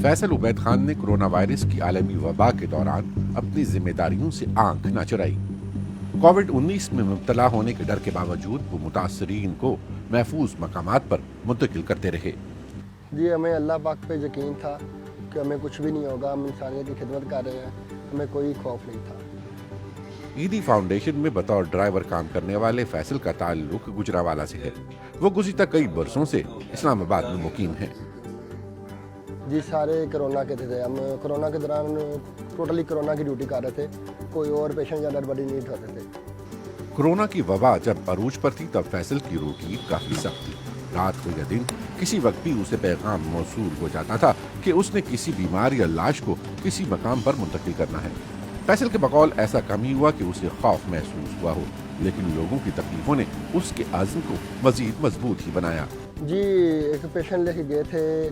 فیصل عبید خان نے corona virus کی عالمی وبا کے دوران اپنی ذمہ داریوں سے آنکھ نہ چرائی۔ کووڈ-19 میں مبتلا ہونے کے ڈر کے باوجود وہ متاثرین کو محفوظ مقامات پر منتقل کرتے رہے۔ جی ہمیں اللہ پاک پہ یقین تھا کہ ہمیں کچھ بھی نہیں ہوگا، ہم انسانیت کی خدمت کر رہے ہیں، ہمیں کوئی خوف نہیں تھا۔ ایدی فاؤنڈیشن میں بطور ڈرائیور کام کرنے والے فیصل کا تعلق گجرانوالہ سے ہے۔ وہ گزشتہ کئی برسوں سے اسلام آباد میں مقیم ہیں۔ جی سارے کرونا کے تھے، ہم کرونا کے دوران ٹوٹلی کرونا کی ڈیوٹی کر رہے تھے، کوئی اور پیشنٹ یا گڑبڑی نہیں اٹھاتے تھے۔ کورونا کی وبا جب عروج پر تھی تب فیصل کی روٹین کافی سخت تھی۔ رات کو یا دن کسی وقت بھی اسے پیغام موصول ہو جاتا تھا کہ اس نے کسی بیمار یا لاش کو کسی مقام پر منتقل کرنا ہے۔ فیصل کے بقول ایسا کم ہی ہوا کہ اسے خوف محسوس ہوا ہو، لیکن لوگوں کی تکلیفوں نے اس کے عزم کو مزید مضبوط ہی بنایا۔ جی ایک پیشنٹ لے کے گئے تھے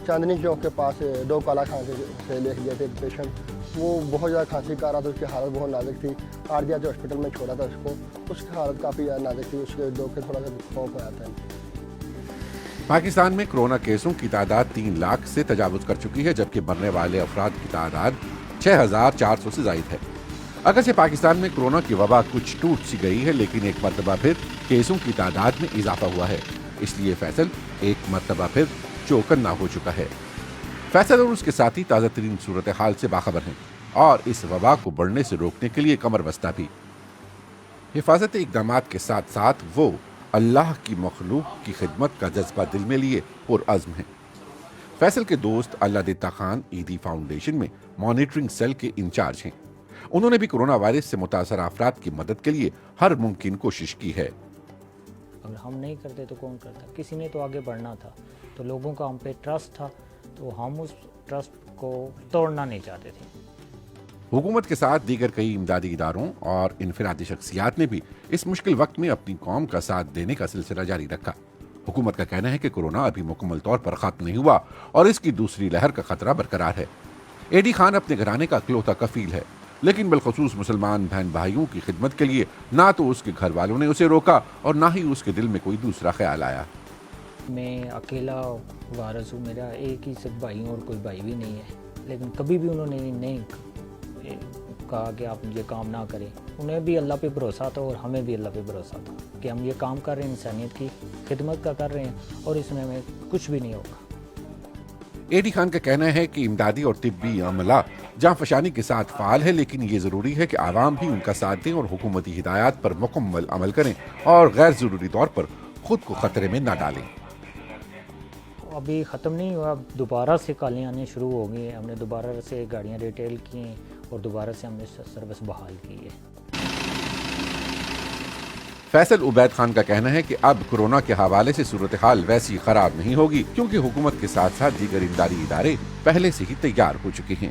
چاندنی چوک کے پاس، دو کالا کھانسی سے لے کے گئے تھے ایک پیشنٹ، وہ بہت زیادہ کھانسی کر رہا تھا، اس کی حالت بہت نازک تھی۔ آردیا جو ہاسپٹل میں چھوڑا تھا اس کو، اس کی حالت کافی نازک تھی، اس کے دو کے تھوڑا سا خوف ہو جاتا ہے۔ پاکستان میں کرونا کیسوں کی تعداد 3 لاکھ سے تجاوز کر چکی ہے، جبکہ مرنے والے افراد کی تعداد 6400 سے زائد ہے۔ اگرچہ پاکستان میں کرونا کی وبا کچھ ٹوٹ سی گئی ہے، لیکن ایک مرتبہ پھر کیسوں کی تعداد میں اضافہ ہوا ہے، اس لیے فیصل ایک مرتبہ پھر چوکنا ہو چکا ہے۔ فیصل اور اس کے ساتھی تازہ ترین صورتحال سے باخبر ہیں اور اس وبا کو بڑھنے سے روکنے کے لیے کمر بستہ بھی۔ حفاظتی اقدامات کے ساتھ ساتھ وہ اللہ کی مخلوق کی خدمت کا جذبہ دل میں لیے پرعزم ہیں۔ فیصل کے دوست اللہ دیتا خان ایدی فاؤنڈیشن میں مانیٹرنگ سیل کے انچارج ہیں۔ انہوں نے بھی کرونا وائرس سے متاثرہ افراد کی مدد کے لیے ہر ممکن کوشش کی ہے۔ اگر ہم نہیں کرتے تو کون کرتا؟ کسی نے تو آگے بڑھنا تھا، تو لوگوں کا ہم پہ ٹرسٹ تھا، تو ہم اس ٹرسٹ کو توڑنا نہیں چاہتے تھے۔ حکومت کے ساتھ دیگر کئی امدادی اداروں اور انفرادی شخصیات نے بھی اس مشکل وقت میں اپنی قوم کا ساتھ دینے کا سلسلہ جاری رکھا۔ حکومت کا کہنا ہے کہ کورونا ابھی مکمل طور پر ختم نہیں ہوا اور اس کی دوسری لہر کا خطرہ برقرار ہے۔ ایڈی خان اپنے گھرانے کا اکلوتا کفیل ہے، لیکن بالخصوص مسلمان بہن بھائیوں کی خدمت کے لیے نہ تو اس کے گھر والوں نے اسے روکا اور نہ ہی اس کے دل میں کوئی دوسرا خیال آیا۔ میں اکیلا وارث ہوں، میرا ایک ہی صرف بھائی ہوں اور کوئی بھائی بھی نہیں ہے، لیکن کبھی بھی انہوں نے نہیں کہا کہ آپ یہ کام نہ کریں۔ انہیں بھی اللہ پہ بھروسہ تھا اور ہمیں بھی اللہ پہ بھروسہ تھا کہ ہم یہ کام کر رہے ہیں، انسانیت کی خدمت کا کر رہے ہیں اور اس میں ہمیں کچھ بھی نہیں ہوگا۔ ایڈی خان کا کہنا ہے کہ امدادی اور طبی عملہ جاں فشانی کے ساتھ فعال ہے، لیکن یہ ضروری ہے کہ عوام بھی ان کا ساتھ دیں اور حکومتی ہدایات پر مکمل عمل کریں اور غیر ضروری طور پر خود کو خطرے میں نہ ڈالیں۔ ابھی ختم نہیں ہوا، اب دوبارہ سے کالیں آنے شروع ہو گئی ہیں، ہم نے دوبارہ سے گاڑیاں ریٹیل کی ہیں اور دوبارہ سے ہم نے سروس بحال کی ہے۔ فیصل عبید خان کا کہنا ہے کہ اب کورونا کے حوالے سے صورتحال ویسی خراب نہیں ہوگی، کیونکہ حکومت کے ساتھ ساتھ دیگر امدادی ادارے پہلے سے ہی تیار ہو چکے ہیں۔